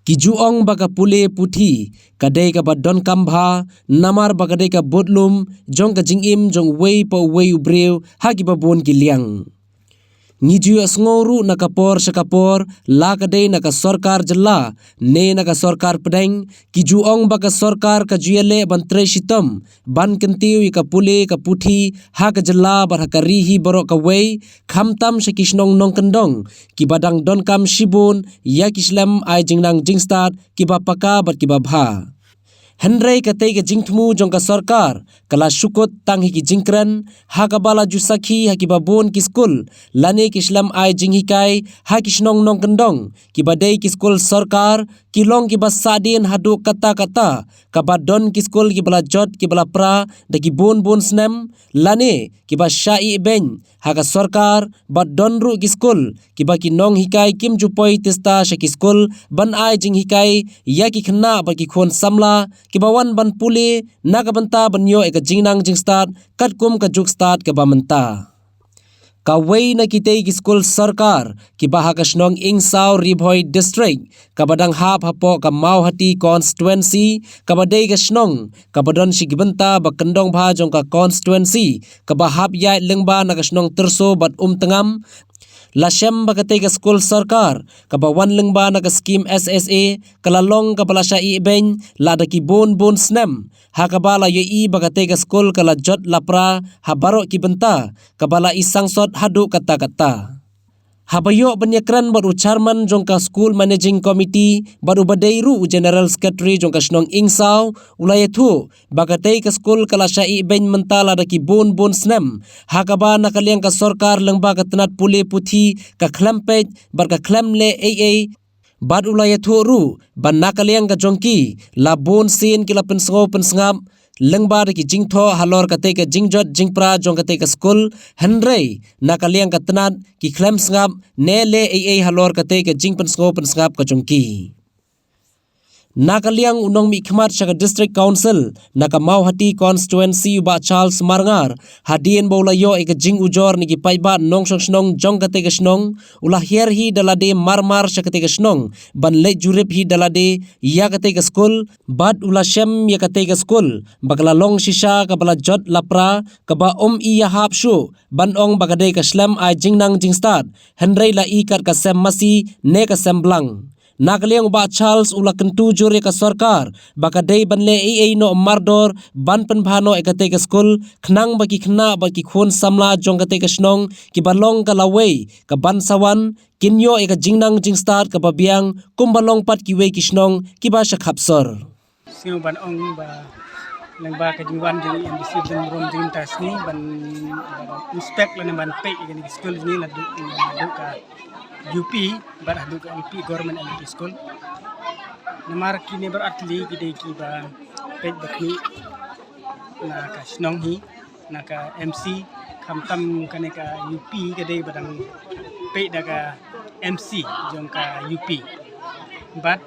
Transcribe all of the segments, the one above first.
Kijuong baka pule puthi kadai ka badon kambha namar bakadai ka botlum jong ka jingim jong wei pa wei ubreu hagi babon kiliang ngiju asngoru nakapor sakapor la kadai naka sarkar jalla ne naka sarkar pedeng kijuong baka sarkar ka juele bantre sitom ban kentiu ka pule ka puthi ha ka jalla barhakari hi borok ka wei khamtam sakisnong nong kendong ki badang don kam shibun ya kislam ai jingnang jingstat ki bapaka bat ki babha Henry katai ke jingtmu jong ka sarkar kala syukut tang hiki jingkran ha kabala jusaki haki babon ki skul lane ki islam ai jinghikai ha ki snong nong kendong ki badai ki skul sarkar ki long ki basadin hadu kata-kata kabadon ki skul ki bala jot ki bala pra da ki bon snem lane ki ba syai ben ha ka sarkar badon ru ki skul ki ba ki nong hikai kim jupoi testa syaki skul ban ai jinghikai ya ki khna ba ki khon samla kibawan ban puli naga banta banyo eka jingnang jingstat katkum ka jukstat ke bamenta kawei na kitei ki skul sarkar ki baha kasnong ingsaw ribhoi district kabadang hap hapo ka mauhati constituency kabadai kasnong kabadon sigibenta bakendong bha jong ka constituency kabahap yai lengba na kasnong terso bat tengam Lasem bakatai ka skul sarkar kabawan lengba na ka skim SSA kalalong kabala syai ben lada ki bon snem hakabala yei bakatai ka skul kala jot lapra habaro ki benta kabala isang sot hadu kata-kata Habayo banyakran baru chairman jongka school managing committee baru badairu general secretary jongka snong ingsaw ulayathu bakatai ka school kala syai ben mentala daki bon snem hakaba nakaliang ka sarkar lengba ka tenat pule puthi ka klampej bar ka klamle AA bad ulayathu ru ban nakaliang ka jongki la bon sin kila pensngap lengba ki jingtho halor katai ka jingjot jingpra jong katai ka skul henrei nakaliang ka tenat ki klem sngap ne le AA halor katai ka jingpen sngap ka jongki nakaliang unong mi khmat saka district council naka mauhati constituency ba Charles Marngar hadien bolayo eka jing ujor niki paiba nong snong jong katai ka snong ulah hier hi dalade marmar saka katai ka snong ban le jurip hi dalade ya katai ka skul bad ulah shem ya katai ka skul bakala long shisha ka bala jot lapra ka ba i ya hap shu ban ong bakadai ka slam ai jingnang jingstat henrei la ikat ka sem masi ne ka sem blang nakaliang ba Charles ula kentu jure ka sarkar baka dei banle AA no mardor ban penbhano ekate ka skul khnang baki khna baki khon samla jong kate ka snong ki balong ka lawei ka ban sawan kinyo eka jingnang jingstat ka babiang kumbalong pat ki wei ki snong ki ba sha khapsor sing ban ong ba nang ba ka jingwan jing MDC ben rom jing tasni ban inspect lan ban pe ki skul ni la du ka UP bar hadu ka UP government LP school namar kini beratli gide ki ba pej bakni na ka snong hi na ka MC khamtam kane ka UP gade badang pej daga MC jong ka UP but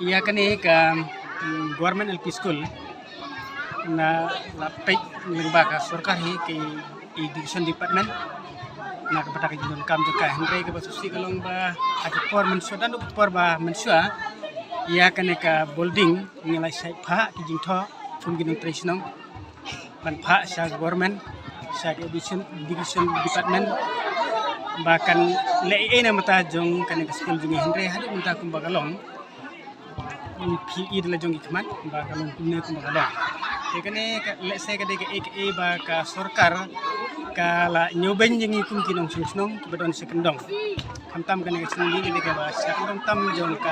iya kane ka government LP school na la pej lengba ka sarkar hi ke education department na kepada kejadian kam juga henry ke basusi kalong ba akipor mensua dan ukipor ba mensua ia kene ka building nilai sai pha kijing tho thum ginung tresnong ban pha sa government sa education department bahkan le na mata jong kene ka school jungi henry hadu minta kum ba kalong PE dala jong ikmat ba kalong kunne kum ba kalong kene le sai ka de ka ba ka sarkar kala nyoben yang ikum kinong snong kebadon sekendong kamtam kan ke sini ni ke ba sekendong tam jong ka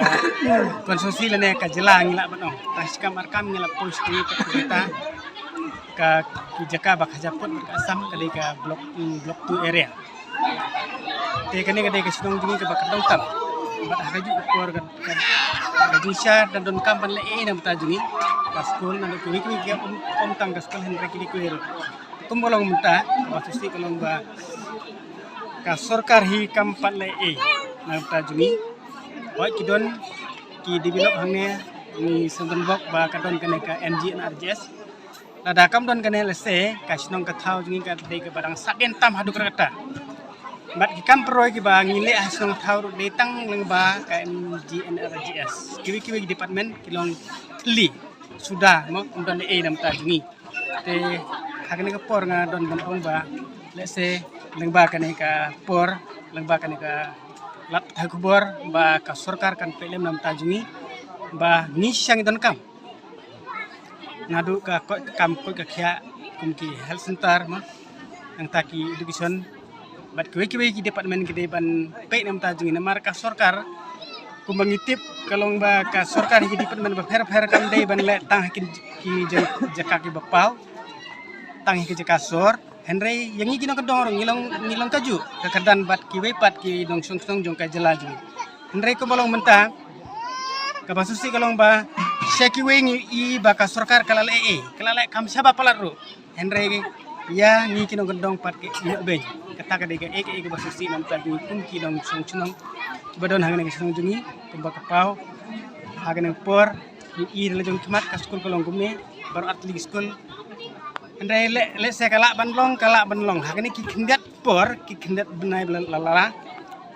konstruksi lene ka jela ngila banong tas kamar kam ngila post ni ka kita ka kijaka ba khajapot ka asam ka ka blok 2 area te kan ke snong jingi ke ba kedong tam ba haju kor ka jisha dan don kam ban le na mata jingi pas school na ko wiki ke om tang ka school hen rekidi ko kumbolong minta basusi kalong ba ka sarkar hi kampat le na ta jumi wa kidon ki develop hangne ni sandan bok ba kadon kane ka NG and RJS lada kam don kane lese ka snong ka thau jumi ka dei ka barang saden tam hadu kata Bat kikam peroi ki ba ngile asong thaur detang leng ba KMGNRGS. Kiwi department kilong tli sudah mo undon nam ta jungi. Te hakane ka por nga don gampong ba let's say leng ba kane ka por leng ba kane ka lap tha kubor ba ka sarkar kan pelem nam ta jungi ba ni sang don kam. Ngadu ka kam ko ka khya kumki health center ma ang taki education bat kiwi department gede ban pe nam ta jungi namar ka sarkar kumbangitip kalong ba ka sarkar ki department ba fer kam dei ban le tang ki jaka ki bapau tang ki jaka sor henry yang iki no kedong ngilong kaju ka kadan bat kiwi pat ki dong song jong ka jela jungi henry ko balong mentah ka basusi kalong ba sekiwe i ba ka sarkar kalale kam saba palat ru henry ya ni kino gendong pat ke be kata ka dega eke basusi nam ta jungi kum ki dong song chunong badon hangane song jungi kumba kapau hagane por i le jong kemat ka skul kolong gumne baru atli skul andai le se kala banlong hagane ki khindat por ki khindat benai lalala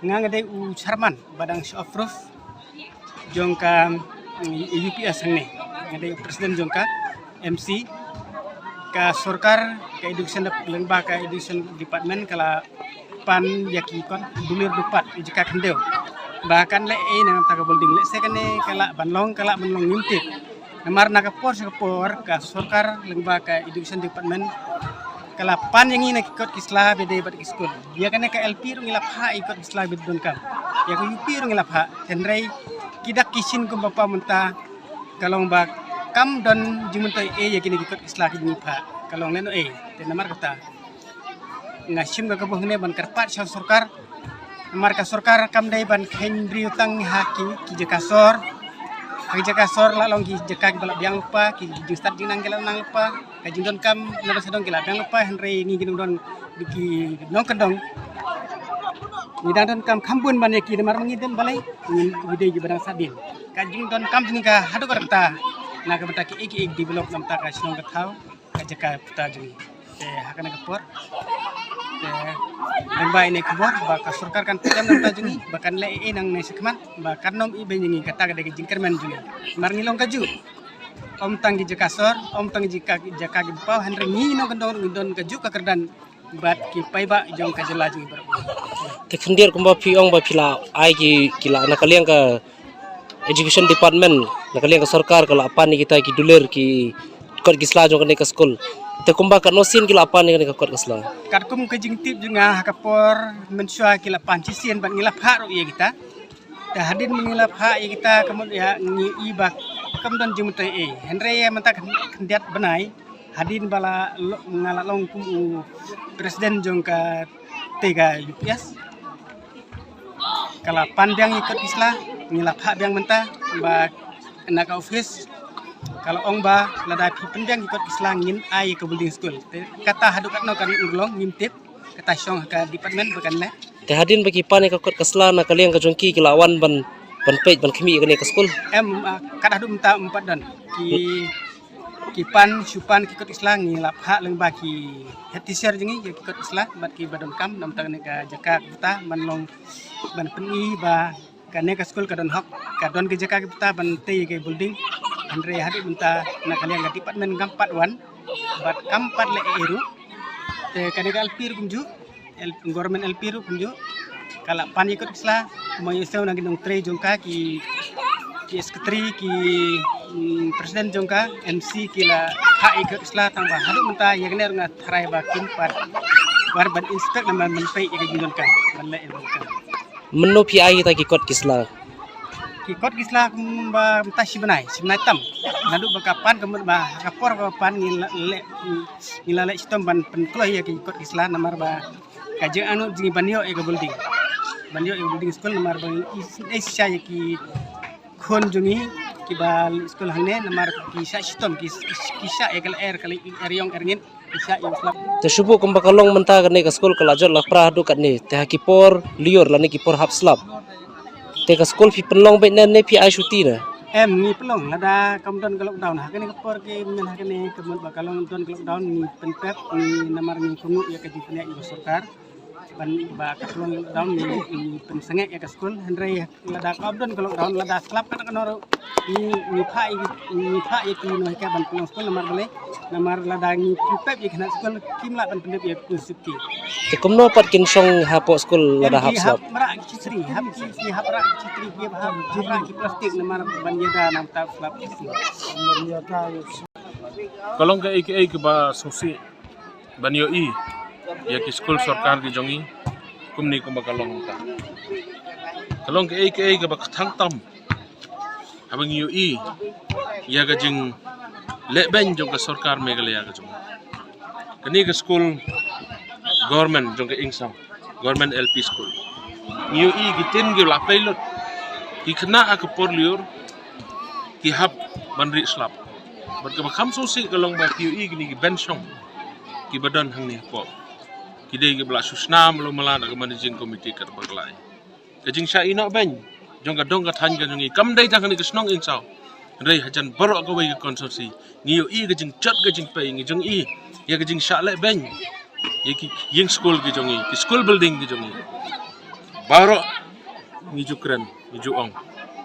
ngangade u charman badang show of proof jongka UPS hangne ngade presiden jongka MC ka sarkar ka education lengba ka education department kala pan yaki kon dulir dupat jika kendeu bahkan le nang ta building le sekane kala banlong ngintip namar na ka por ka sarkar lengba ka education department kala pan yang ini ikut kislah bede bat school dia kane ka LP ru ngilap ha ikut kislah bidun kam ya ka UP ru ngilap ha henry kidak kisin ko bapa menta kalong ba kam don jimuntoy ya kini ikut kislah ki pa kalong leno te namar kata ngasim ga kabuhne ban karpat sa sarkar namar ka sarkar kam dai ban khendri utang haki ki jakasor la long ki jakak balak biang lupa ki justat jinang gelang nang lupa ka jindon kam nada sedong kila biang lupa henry ngi ginung don ki nong kendong ni dan kam khambun ban ki namar mangiden balai ni gide ji barang sadin ka jindon kam jingi ka hadu karta na ka bata ki ek develop nam ta ka sinong ka thau ka jaka puta jungi te hakana ka por te lemba ini kubor ba ka sarkar kan pedam nam ta jungi bakan le nang nei sekman ba karnom i benjingi kata ka de jingkerman jungi mar ngilong kaju om tang gi jaka sor om tang gi jaka gi pau henry ni no gendong don kaju ka kerdan bat ki pai ba jong ka jela jungi bar te khendir kumba pi ong ba phila ai ki kila na kaliang ka education department na kaliang ka sarkar kala apan ni kita ki duler ki kot gisla jong ka school te kumba ka nosin kila apan ni ka kot gisla katkum ke jingtip junga hakapor mensua kila pancisian ban ngilap ha ro ye kita ta hadin mengilap ha ye kita kemudian ya ngi ibak kamdan jimutai henry ya mentak kendiat benai hadin bala ngalalong kum presiden jong ka tega UPS kala pandang ikut islah ngilap hak biang mentah ba nak office kalau ong ba lada pi pandang ikut islah ngin ai ke building school kata haduk no kan urlong ngintip kata song ka department bukan le te hadin bagi pan ka kot kasla na kaliang ka jongki kilawan ban pej ban khimi ka school kada haduk minta empat dan ki pan supan ki ikut islah ngilap hak leng ba ki head teacher jengi ki ikut islah bat ki badon kam nam tang ka jaka kita manlong ban peni ba kane ka school kadon hok kadon ke jaka kita ban te ke building andre hadi minta na kalian ga department kampat wan bat kampat le eru te kane ka LP kumju government LP kumju kala pan ikut islah mo yesau na ginong tre jongka ki sekretari ki presiden jongka MC kila hak ikut islah tambah hadu minta ya kene nga tharai ba kimpat war ban inspect na man pe ke ginong kan ban le menno pi ai ta ki kot kisla ba minta si benai tam nadu ba kapan kemudian ba kapor ba pan ngilale sistem ban penklo ya ki kot kisla namar ba kaje anu jingi banyo e building school namar ba isya ki khon jungi ki bal school hangne namar ki sistem ki sa ekal kali eriong erngin isa islam te shubu kumba kalong menta ka ka school kala jot la pra hadu kat ni te hakipor lior la ni ki por hapslap te ka school fi penlong be ne pi ai shuti na ni pelong ada kamdon ke lockdown hakane kapor ke men hakane kemud ba kalong don ke lockdown ni penpep ni namar ni kungu ya ke dipnya ibu sarkar ban ba katlong daun ni pensengek ya ke school Henry lada kabdon kalau daun lada slap kan kanoro ni pha ya ki no ka ban pelong school namar lada ni pep ya kena school kim la ban pendep ya kusipki Te kumno pat kin song hapo school lada hap slap. Merak citri hap rak citri dia hap jira ki plastik namar ban yada nam ta slap Kalong ke ba sosi banyo i ya ki school sarkar di jongi kumni kuma kalong ta kalong ke ba thang tam abang yo i ya ga jing le ben jong ka sarkar meghalaya ga jong kani ka school government jong ka ingsam government LP school yo i gitin ge la pilot ki khna ak porlior ki hab banri slap bat ka kham sosi kalong ba yo i gini ben song ki badan hang ni po kidai ke bela susna melo mala nak managing committee kat baglai kajing sha ina ben jong ka dong ka than ka jongi kam dai jang ni ke snong ing sao rei hajan borok ka wei ke konsorsi ngiyo i kajing chat kajing pe ngi jong i ya kajing sha le ben ye ki ying school ke jongi ki school building ke jongi baro ngi jukran ngi juong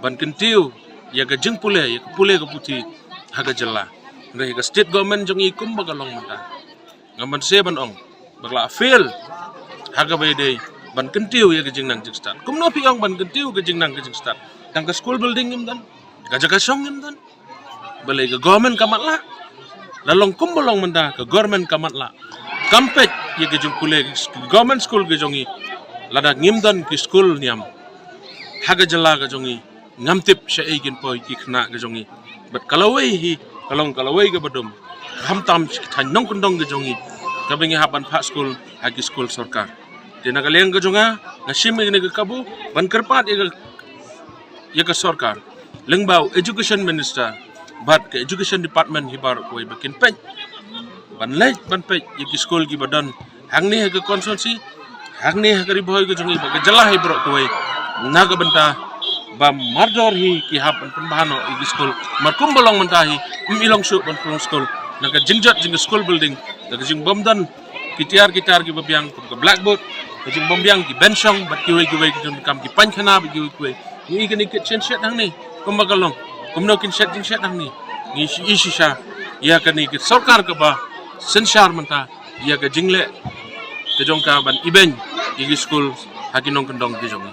ban kentiu ya kajing pule ya pule ka puti haga jela rei ka state government jongi kum bagalong mata ngaman se ban ong bagla fail haga bay day ban kentiu ya gejing nang jing start kum no piang ban kentiu gejing nang gejing start tang ka school building ngim dan ka jaga song ngim dan balai ka government kamat la lalong kum bolong menda ka government kamat la kampet ya gejing kule government school gejongi lada ngim dan ki school niam haga jala gejongi ngamtip sha egin poy ki khna gejongi bat kalawai hi kalawai ga badum hamtam than nong kondong gejongi kabingi hapan pak school hagi school sarkar dina kaleng ka jonga nasim ini ke kabu ban kerpat ya ke sarkar lengbau education minister bat ke education department hibar koi bakin pen ban lej ban pe ya ke school ki badan hang ni ke konsulsi hang ni ke riboy ke jongi ke jalah hibar koi naga benta ba mardor hi ki hapan pembahano i school markum bolong mentahi ilong su ban school naga jingjat jing school building naga jing bomdan kitar ki babiang ke blackboard jing bombiang ki benchong bat ki wei jing kam ki pankhana bi ki ni ikani ke chen shet hang ni kumbagalong kumno kin shet jing shet hang ni ni isisha ya kani ki sarkar ka ba senshar menta ya ka jingle ke jong ka ban iben i school hakinong kendong ki jong